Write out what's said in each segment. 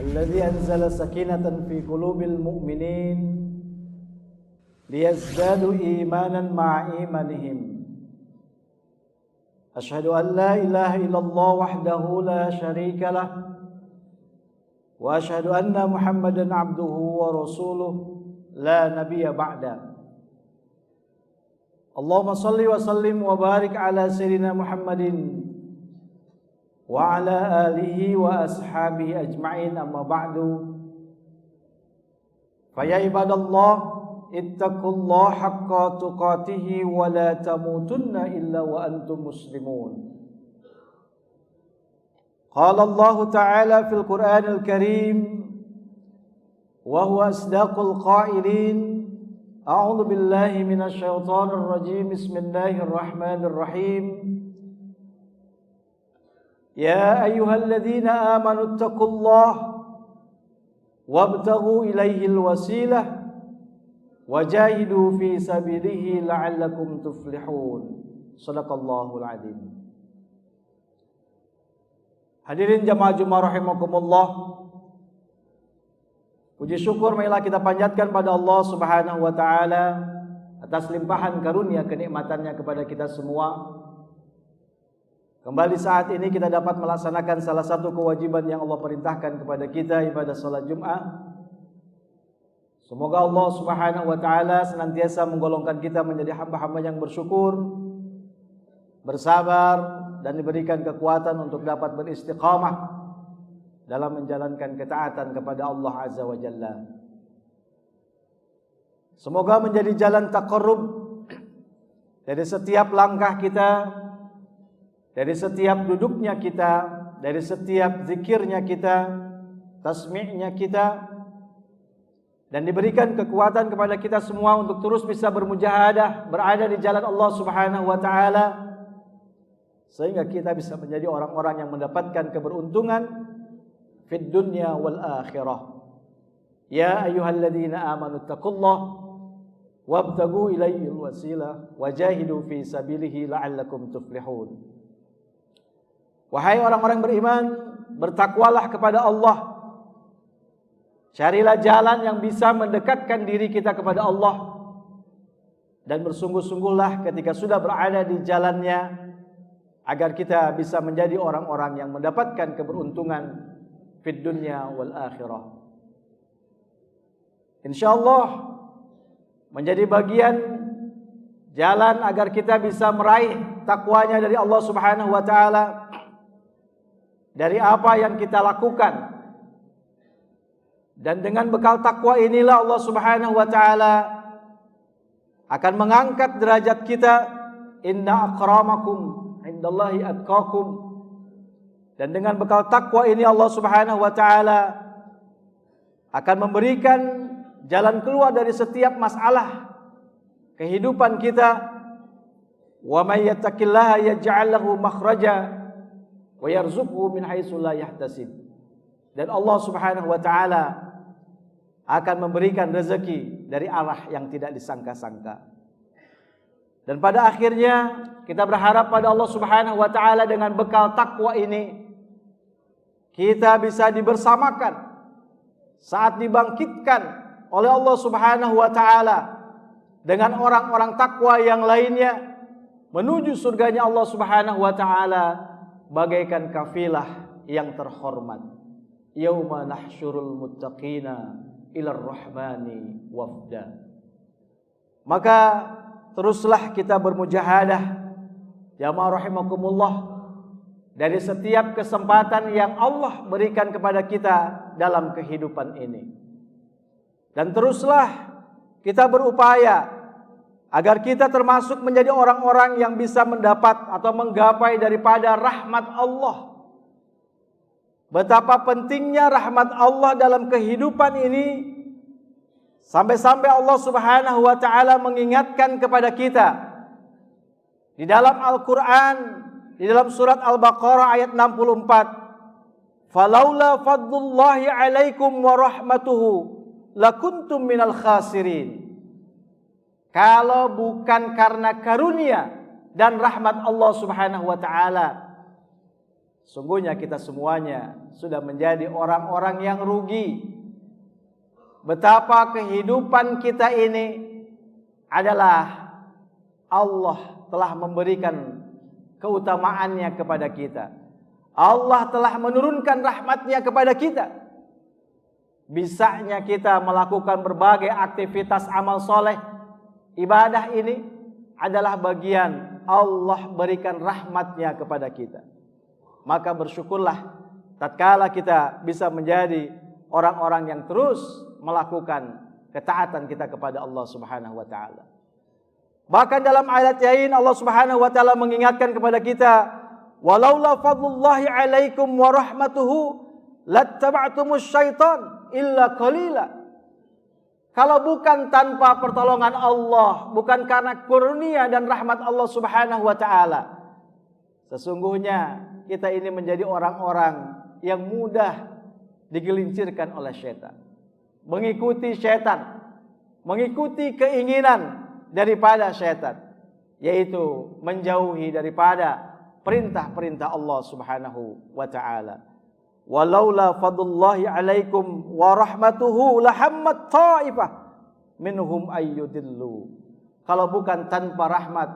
الذي أنزل سكينة في قلوب المؤمنين ليزدادوا إيمانا مع إيمانهم أشهد أن لا إله إلا الله وحده لا شريك له وأشهد أن محمدا عبده ورسوله لا نبي بعده اللهم صل وسلم وبارك على سيدنا محمد وعلى آله وأصحابه أجمعين أما بعد فيا عباد الله اتقوا الله حق تقاته ولا تموتن إلا وأنتم مسلمون قال الله تعالى في القرآن الكريم وهو أصدق القائلين أعوذ بالله من الشيطان الرجيم بسم الله الرحمن الرحيم يا أيها الذين آمنوا اتقوا الله وابتغوا إليه الوسيلة وجاهدوا في سبيله لعلكم تفلحون صدق الله العظيم. Hadirin jamaah Jumat rahimakumullah, puji syukur marilah kita panjatkan pada Allah Subhanahu wa taala atas limpahan karunia kenikmatannya kepada kita semua. Kembali saat ini kita dapat melaksanakan salah satu kewajiban yang Allah perintahkan kepada kita, ibadah salat Jumat. Semoga Allah Subhanahu wa taala senantiasa menggolongkan kita menjadi hamba-hamba yang bersyukur, bersabar, dan diberikan kekuatan untuk dapat beristiqamah dalam menjalankan ketaatan kepada Allah Azza wa Jalla. Semoga menjadi jalan taqarrub dari setiap langkah kita, dari setiap duduknya kita, dari setiap zikirnya kita, tasmi'nya kita, dan diberikan kekuatan kepada kita semua untuk terus bisa bermujahadah, berada di jalan Allah Subhanahu wa taala, sehingga kita bisa menjadi orang-orang yang mendapatkan keberuntungan fid dunya wal akhirah. Ya ayyuhalladzina amanu taqullaha wabtagu ilaihi wasilah wajahidu fi sabilihi la'allakum tuflihun. Wahai orang-orang beriman, bertakwalah kepada Allah. Carilah jalan yang bisa mendekatkan diri kita kepada Allah, dan bersungguh-sungguhlah ketika sudah berada di jalannya, agar kita bisa menjadi orang-orang yang mendapatkan keberuntungan fid dunya wal akhirah. InsyaAllah menjadi bagian jalan agar kita bisa meraih takwanya dari Allah Subhanahu wa taala dari apa yang kita lakukan. Dan dengan bekal takwa inilah Allah Subhanahu wa taala akan mengangkat derajat kita. Inna akramakum indallahi atqakum. Dan dengan bekal takwa ini Allah Subhanahu wa taala akan memberikan jalan keluar dari setiap masalah kehidupan kita. Wa may yattaqillaha yaj'al lahu makhraja wa yarzuqhu min haitsu la yahtasib. Dan Allah Subhanahu wa taala akan memberikan rezeki dari arah yang tidak disangka-sangka. Dan pada akhirnya kita berharap pada Allah Subhanahu wa taala dengan bekal takwa ini kita bisa dibersamakan saat dibangkitkan oleh Allah Subhanahu wa taala dengan orang-orang takwa yang lainnya menuju surganya Allah Subhanahu wa taala bagaikan kafilah yang terhormat. Yauma nahsyurul muttaqina ilar rahmani wafda. Maka teruslah kita bermujahadah jamaah rahimakumullah dari setiap kesempatan yang Allah berikan kepada kita dalam kehidupan ini. Dan teruslah kita berupaya agar kita termasuk menjadi orang-orang yang bisa mendapat atau menggapai daripada rahmat Allah. Betapa pentingnya rahmat Allah dalam kehidupan ini, sampai-sampai Allah Subhanahu wa taala mengingatkan kepada kita di dalam Al-Qur'an, di dalam surat Al-Baqarah ayat 64, "Falaula fadlullahi 'alaikum wa rahmatuhu lakuntum minal khasirin." Kalau bukan karena karunia dan rahmat Allah Subhanahu wa taala, Sungguhnya kita semuanya sudah menjadi orang-orang yang rugi. Betapa kehidupan kita ini adalah Allah telah memberikan keutamaannya kepada kita. Allah telah menurunkan rahmatnya kepada kita. Bisanya kita melakukan berbagai aktivitas amal soleh, ibadah ini adalah bagian Allah berikan rahmatnya kepada kita. Maka bersyukurlah tatkala kita bisa menjadi orang-orang yang terus melakukan ketaatan kita kepada Allah Subhanahu wa taala. Bahkan dalam ayat lain Allah Subhanahu wa taala mengingatkan kepada kita, "Walaula fadlullahi 'alaikum wa rahmatuhu lattaba'tumus syaitan illa qalila." Kalau bukan tanpa pertolongan Allah, bukan karena kurnia dan rahmat Allah Subhanahu wa taala, sesungguhnya kita ini menjadi orang-orang yang mudah digelincirkan oleh syaitan, mengikuti syaitan, mengikuti keinginan daripada syaitan, yaitu menjauhi daripada perintah-perintah Allah Subhanahu wa taala. Walaula fadlullahi 'alaikum wa rahmatuhu lahammat ta'ifah minhum ayyudillu. Kalau bukan tanpa rahmat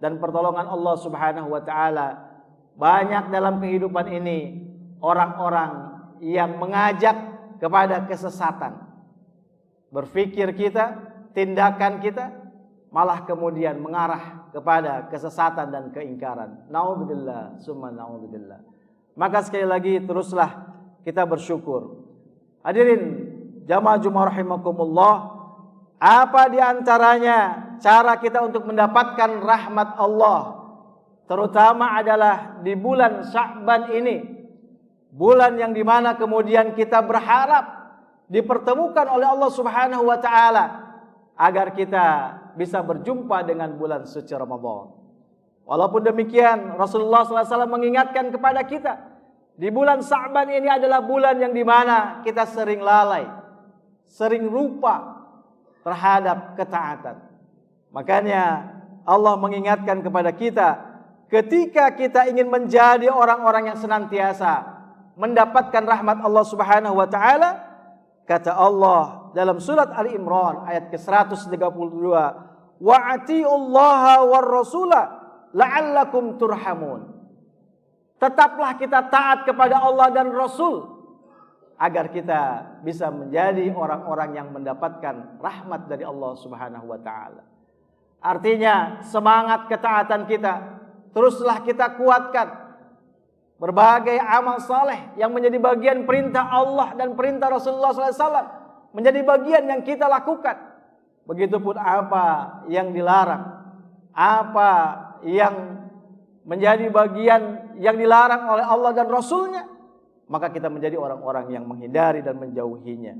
dan pertolongan Allah Subhanahu wa taala, banyak dalam kehidupan ini orang-orang yang mengajak kepada kesesatan. Berpikir kita, tindakan kita malah kemudian mengarah kepada kesesatan dan keingkaran. Naudzubillah, summa naudzubillah. Maka sekali lagi teruslah kita bersyukur. Hadirin jamaah Jumat rahimakumullah, apa di antaranya cara kita untuk mendapatkan rahmat Allah, terutama adalah di bulan Sya'ban ini, bulan yang dimana kemudian kita berharap dipertemukan oleh Allah Subhanahu wa taala agar kita bisa berjumpa dengan bulan suci Ramadan. Walaupun demikian, Rasulullah SAW mengingatkan kepada kita, di bulan Sya'ban ini adalah bulan yang dimana kita sering lalai, sering lupa terhadap ketaatan. Makanya Allah mengingatkan kepada kita, ketika kita ingin menjadi orang-orang yang senantiasa mendapatkan rahmat Allah Subhanahu wa taala, kata Allah dalam surat Ali Imran ayat ke-132, "Wa atiullaha war rasula la'allakum turhamun." Tetaplah kita taat kepada Allah dan Rasul agar kita bisa menjadi orang-orang yang mendapatkan rahmat dari Allah Subhanahu wa taala. Artinya semangat ketaatan kita teruslah kita kuatkan. Berbagai amal saleh yang menjadi bagian perintah Allah dan perintah Rasulullah SAW menjadi bagian yang kita lakukan. Begitupun apa yang dilarang, apa yang menjadi bagian yang dilarang oleh Allah dan Rasulnya, maka kita menjadi orang-orang yang menghindari dan menjauhinya.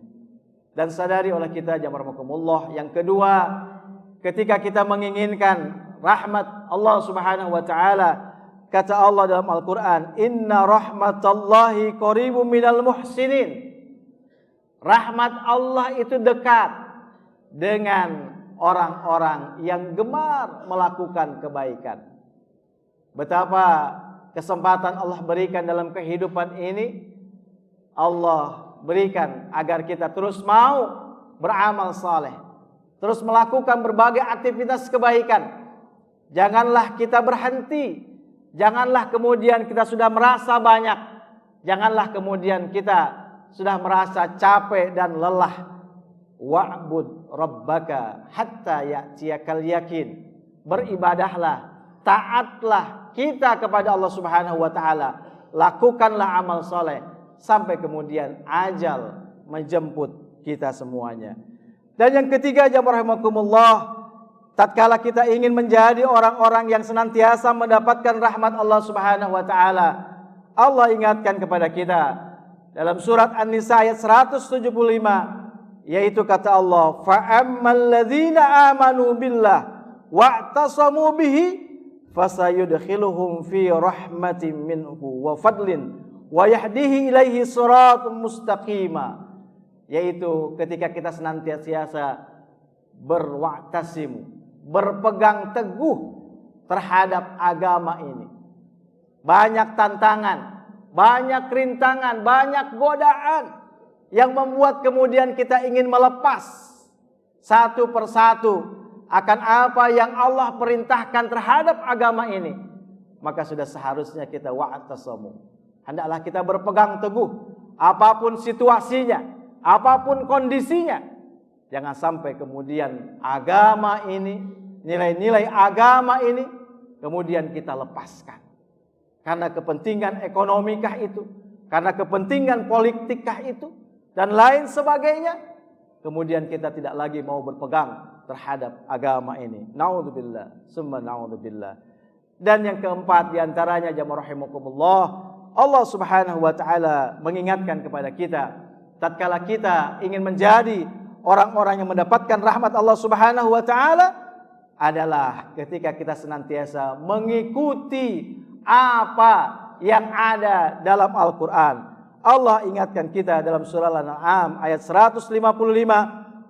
Dan sadari oleh kita jamaah rahimakumullah, yang kedua, ketika kita menginginkan rahmat Allah Subhanahu wa taala, kata Allah dalam Al-Quran, "Inna rahmatallahi qaribum minal muhsinin." Rahmat Allah itu dekat dengan orang-orang yang gemar melakukan kebaikan. Betapa kesempatan Allah berikan dalam kehidupan ini, Allah berikan agar kita terus mau beramal saleh, terus melakukan berbagai aktivitas kebaikan. Janganlah kita berhenti, janganlah kemudian kita sudah merasa banyak, janganlah kemudian kita sudah merasa capek dan lelah. Wa'bud rabbaka hatta ya'tiyakal yakin. Beribadahlah, taatlah kita kepada Allah Subhanahu wa taala, lakukanlah amal soleh sampai kemudian ajal menjemput kita semuanya. Dan yang ketiga jamaah rahimakumullah, tatkala kita ingin menjadi orang-orang yang senantiasa mendapatkan rahmat Allah Subhanahu wa taala, Allah ingatkan kepada kita dalam surat An-Nisa ayat 175, yaitu kata Allah, "Fa'ammal ladzina amanu billah wa'tasamu bihi fasayudkhiluhum fi rahmatin minhu wa fadlin wa yahdihi ilaihi siratal mustaqima." Yaitu ketika kita senantiasa berwa'tasimu, berpegang teguh terhadap agama ini, banyak tantangan, banyak rintangan, banyak godaan yang membuat kemudian kita ingin melepas satu persatu akan apa yang Allah perintahkan terhadap agama ini. Maka sudah seharusnya kita wa'tasamu, hendaklah kita berpegang teguh apapun situasinya, apapun kondisinya. Jangan sampai kemudian agama ini, nilai-nilai agama ini kemudian kita lepaskan karena kepentingan ekonomikah itu, karena kepentingan politikkah itu, dan lain sebagainya. Kemudian kita tidak lagi mau berpegang terhadap agama ini. Naudzubillah, summa naudzubillah. Dan yang keempat diantaranya, jamaah rahimakumullah, Allah Subhanahu wa taala mengingatkan kepada kita, tatkala kita ingin menjadi orang-orang yang mendapatkan rahmat Allah Subhanahu wa taala, adalah ketika kita senantiasa mengikuti apa yang ada dalam Al-Quran. Allah ingatkan kita dalam surah Al-An'am ayat 155,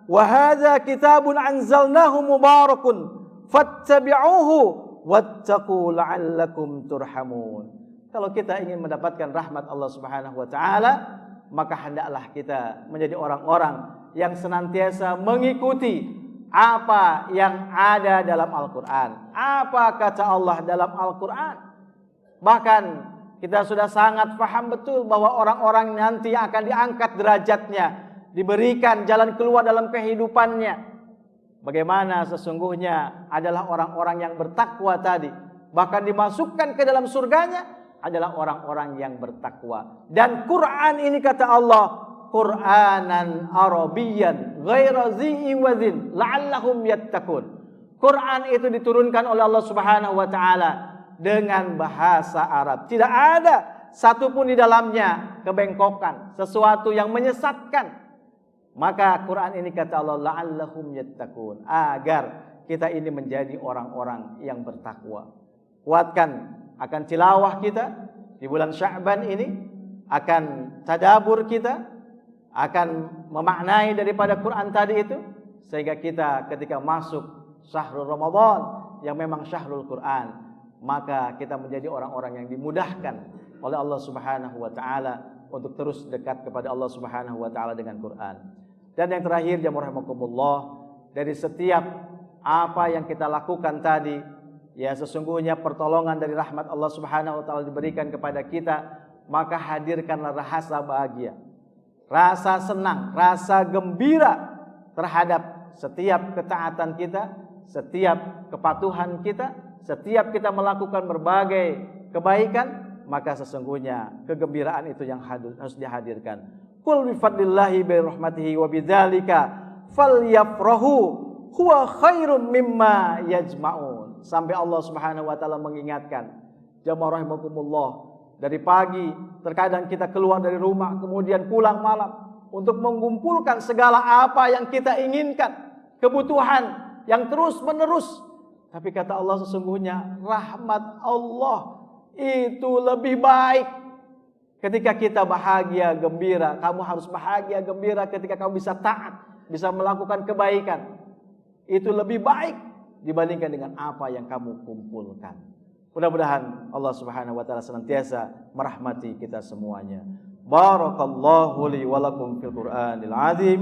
wa hadza kitabun anzalnahu mubarakun fattabi'uhu wattaqu la'allakum turhamun. Kalau kita ingin mendapatkan rahmat Allah Subhanahu wa taala, maka hendaklah kita menjadi orang-orang yang senantiasa mengikuti apa yang ada dalam Al-Quran. Apa kata Allah dalam Al-Quran? Bahkan kita sudah sangat paham betul bahwa orang-orang nanti akan diangkat derajatnya, diberikan jalan keluar dalam kehidupannya. Bagaimana sesungguhnya adalah orang-orang yang bertakwa tadi. Bahkan dimasukkan ke dalam surganya adalah orang-orang yang bertakwa. Dan Quran ini kata Allah, Qur'anan Arabiyyan ghaira zi iwazin la'allahum yattaqun. Quran itu diturunkan oleh Allah Subhanahu wa taala dengan bahasa Arab. Tidak ada satupun di dalamnya kebengkokan, sesuatu yang menyesatkan. Maka Quran ini kata Allah la'allahum yattaqun, agar kita ini menjadi orang-orang yang bertakwa. Kuatkan akan tilawah kita di bulan Sya'ban ini, akan tadabbur kita, akan memaknai daripada Quran tadi itu, sehingga kita ketika masuk syahrul Ramadan yang memang syahrul Quran, maka kita menjadi orang-orang yang dimudahkan oleh Allah Subhanahu wa taala untuk terus dekat kepada Allah Subhanahu wa taala dengan Quran. Dan yang terakhir, jamaah rahimakumullah, dari setiap apa yang kita lakukan tadi, ya sesungguhnya pertolongan dari rahmat Allah Subhanahu wa taala diberikan kepada kita, maka hadirkanlah rasa bahagia, rasa senang, rasa gembira terhadap setiap ketaatan kita, setiap kepatuhan kita, setiap kita melakukan berbagai kebaikan, maka sesungguhnya kegembiraan itu yang harus dihadirkan. Qul bi fadlillahi bi rahmatihi wa bidzalika falyafrahu huwa khairum mimma yajma'un. Sampai Allah Subhanahu wa taala mengingatkan, jamaah rahimakumullah, dari pagi terkadang kita keluar dari rumah kemudian pulang malam untuk mengumpulkan segala apa yang kita inginkan, kebutuhan yang terus menerus. Tapi kata Allah, sesungguhnya rahmat Allah itu lebih baik. Ketika kita bahagia, gembira, kamu harus bahagia, gembira ketika kamu bisa taat, bisa melakukan kebaikan. Itu lebih baik dibandingkan dengan apa yang kamu kumpulkan. Mudah-mudahan Allah Subhanahu wa taala senantiasa merahmati kita semuanya. Barakallahu li wa lakum fil Qur'anil azim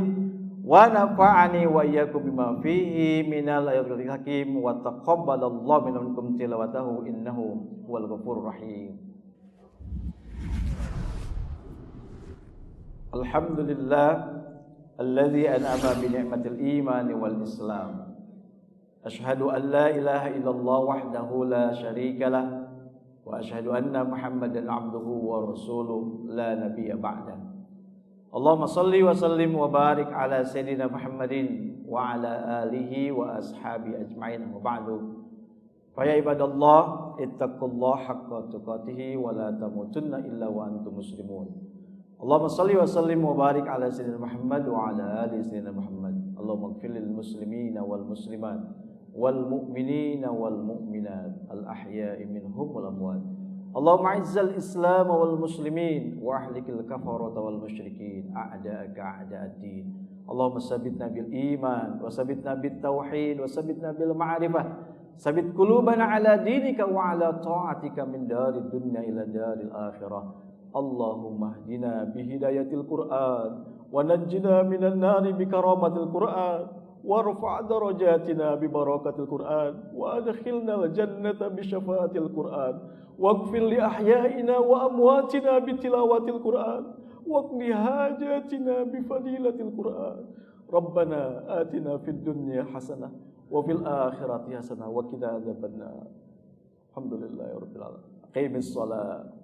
wa nafa'ani wa iyyakum bima fihi minal ayatil hakim wa taqabbalallahu minkum tilawatahu innahu huwal ghafurur rahim. Alhamdulillah alladzi an'ama bi ni'matil iman wal islam. Asyhadu an la ilaha illallah wahdahu la syarika lah wa asyhadu anna Muhammadan abduhu wa rasuluh la nabiyya ba'da. Allahumma shalli wa sallim wa barik ala sayyidina Muhammadin wa ala alihi wa ashabi ajma'in wa ba'du. Fa ya ibadallah ittaqullaha haqqa tuqatih wa la tamutunna illa wa antum muslimun. Allahumma salli wa sallim wa barik ala sayyidina Muhammad wa ala ali sayyidina Muhammad. Allahumma ighfir lil muslimina wal muslimat wal mu'minina wal mu'minat al ahya'i minhum wal amwat. Allahumma izzal islam wal muslimin wa ahlikil kafarata wal musyrikin a'da'aka a'da'ad-din. Allahumma sabitna bil iman wa sabitna bit tauhid wa sabitna bil ma'rifah sabit qulubana ala dinika wa ala ta'atika min darid dunya ila daril akhirah. Allahumma hdina bihidayatil Qur'an wa najjina minan nari bikaramatil Qur'an warfa' darajatina bibarakatil Qur'an wa adkhilna al-jannata bisyafatil Qur'an waghfir li ahyaina wa amwatina bitilawatil Qur'an waqni hajatina bifadilatil Qur'an. Rabbana atina fid dunya hasanah wa fil akhirati hasanah wa qina adzabannar. Alhamdulillahirabbil alamin. Aqimis shalah.